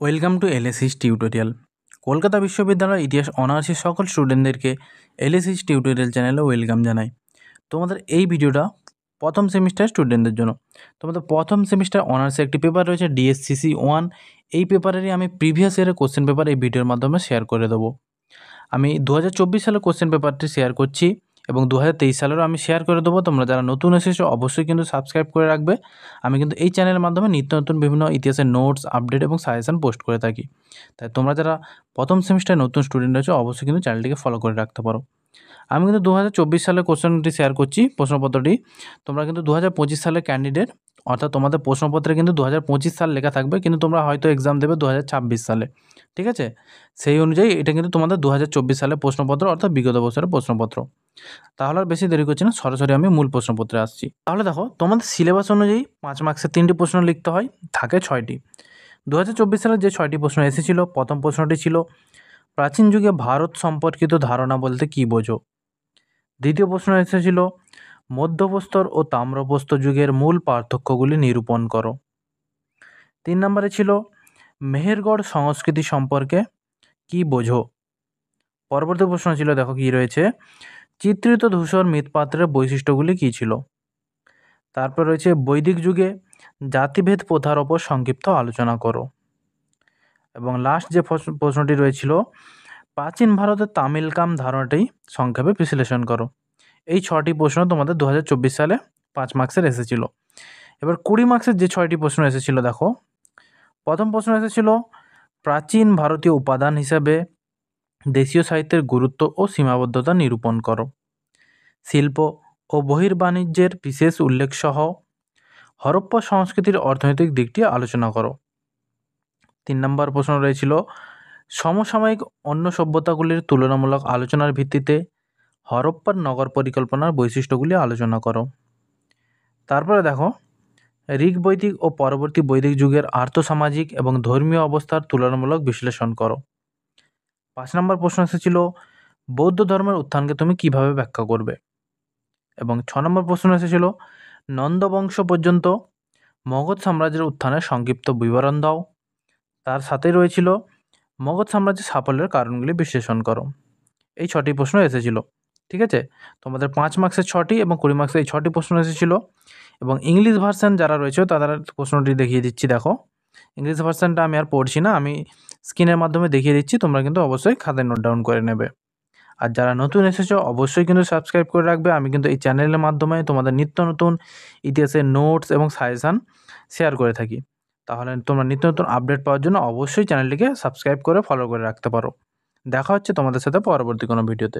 Welcome to এলএসিস tutorial. Kolkata বিশ্ববিদ্যালয় ইতিহাস অনার্সের সকল স্টুডেন্টদেরকে এলএসিস টিউটোরিয়াল চ্যানেলে ওয়েলকাম জানাই। তোমাদের এই ভিডিওটা প্রথম সেমিস্টার স্টুডেন্টদের জন্য। তোমাদের প্রথম সেমিস্টার অনার্সে একটি পেপার রয়েছে ডিএসসিসি 1। এই পেপারেরই আমি প্রিভিয়াস ইয়ারের কোশ্চেন পেপার এই ভিডিওর মাধ্যমে শেয়ার করে দেবো। আমি 2024 সালের কোশ্চেন পেপারটি শেয়ার করছি এবং 2023 সালেরও আমি শেয়ার করে দেবো। তোমরা যারা নতুন এসেছো অবশ্যই কিন্তু সাবস্ক্রাইব করে রাখবে। আমি কিন্তু এই চ্যানেলের মাধ্যমে নিত্য নতুন বিভিন্ন ইতিহাসের নোটস, আপডেট এবং সাজেশন পোস্ট করে থাকি। তাই তোমরা যারা প্রথম সেমিস্টারে নতুন স্টুডেন্ট রয়েছে অবশ্যই কিন্তু চ্যানেলটিকে ফলো করে রাখতে পারো। আমি কিন্তু 2024 সালের কোশ্চেনটি শেয়ার করছি, প্রশ্নপত্রটি। তোমরা কিন্তু 2025 সালের ক্যান্ডিডেট, অর্থাৎ তোমাদের প্রশ্নপত্রে কিন্তু 2025 সাল লেখা থাকবে, কিন্তু তোমরা হয়তো এক্সাম দেবে 2026 সালে। ঠিক আছে, সেই অনুযায়ী এটা কিন্তু তোমাদের 2024 সালের প্রশ্নপত্র, অর্থাৎ বিগত বছরের প্রশ্নপত্র। তাহলে আর বেশি দেরি করছি না, সরাসরি আমি মূল প্রশ্নপত্রে আসছি। তাহলে দেখো, তোমাদের সিলেবাস অনুযায়ী 5 মার্কসের 3টি প্রশ্ন লিখতে হয়, থাকে 6টি। 2024 সালে যে 6টি প্রশ্ন এসেছিল, প্রথম প্রশ্নটি ছিল প্রাচীন যুগে ভারত সম্পর্কিত ধারণা বলতে কী বোঝো। দ্বিতীয় প্রশ্ন এসেছিল মধ্যপ্রস্তর ও তাম্রপ্রস্তর যুগের মূল পার্থক্যগুলি নিরূপণ করো। 3 নম্বরে ছিল মেহেরগড় সংস্কৃতি সম্পর্কে কী বোঝো। পরবর্তী প্রশ্ন ছিল, দেখো কী রয়েছে, চিত্রিত ধূসর মৃৎপাত্রের বৈশিষ্ট্যগুলি কী ছিল। তারপর রয়েছে বৈদিক যুগে জাতিভেদ প্রথার ওপর সংক্ষিপ্ত আলোচনা করো। এবং লাস্ট যে প্রশ্নটি রয়েছিল, প্রাচীন ভারতের তামিলকাম ধারণাটি সংক্ষেপে বিশ্লেষণ করো। এই 6টি প্রশ্ন তোমাদের 2024 সালে 5 মার্কসের এসেছিল। এবার 20 মার্কসের যে 6টি প্রশ্ন এসেছিল, দেখো প্রথম প্রশ্ন এসেছিল প্রাচীন ভারতীয় উপাদান হিসেবে দেশীয় সাহিত্যের গুরুত্ব ও সীমাবদ্ধতা নিরূপণ করো। শিল্প ও বহির্বাণিজ্যের বিশেষ উল্লেখ সহ হরপ্পা সংস্কৃতির অর্থনৈতিক দিকটি আলোচনা করো। 3 নম্বর প্রশ্ন রয়েছিল সমসাময়িক অন্য সভ্যতাগুলির তুলনামূলক আলোচনার ভিত্তিতে হরপ্পার নগর পরিকল্পনার বৈশিষ্ট্যগুলি আলোচনা করো। তারপরে দেখো ঋগ বৈদিক ও পরবর্তী বৈদিক যুগের আর্থসামাজিক এবং ধর্মীয় অবস্থার তুলনামূলক বিশ্লেষণ করো। 5 নম্বর প্রশ্ন এসেছিল বৌদ্ধ ধর্মের উত্থানকে তুমি কিভাবে ব্যাখ্যা করবে। এবং 6 নম্বর প্রশ্ন এসেছিল নন্দবংশ পর্যন্ত মগধ সাম্রাজ্যের উত্থানের সংক্ষিপ্ত বিবরণ দাও। তার সাথে রয়েছিল মগধ সাম্রাজ্যের সাফল্যের কারণগুলি বিশ্লেষণ করো। এই 6টি প্রশ্ন এসেছিল। ঠিক আছে, তোমাদের 5 মার্কসের 6টি এবং 20 মার্কসের এই 6টি প্রশ্ন এসেছিল। এবং ইংলিশ ভার্সান যারা রয়েছে তাদের প্রশ্নটি দেখিয়ে দিচ্ছি। দেখো, ইংলিশ ভার্সানটা আমি আর পড়ছি না, আমি স্ক্রিনের মাধ্যমে দেখিয়ে দিচ্ছি, তোমরা কিন্তু অবশ্যই খাতায় নোট ডাউন করে নেবে। আর যারা নতুন এসেছো অবশ্যই কিন্তু সাবস্ক্রাইব করে রাখবে। আমি কিন্তু এই চ্যানেলের মাধ্যমে তোমাদের নিত্য নতুন ইতিহাসের নোটস এবং সাজেশান শেয়ার করে থাকি। তাহলে তোমরা নিত্য নতুন আপডেট পাওয়ার জন্য অবশ্যই চ্যানেলটিকে সাবস্ক্রাইব করে ফলো করে রাখতে পারো। দেখা হচ্ছে তোমাদের সাথে পরবর্তী কোনো ভিডিওতে।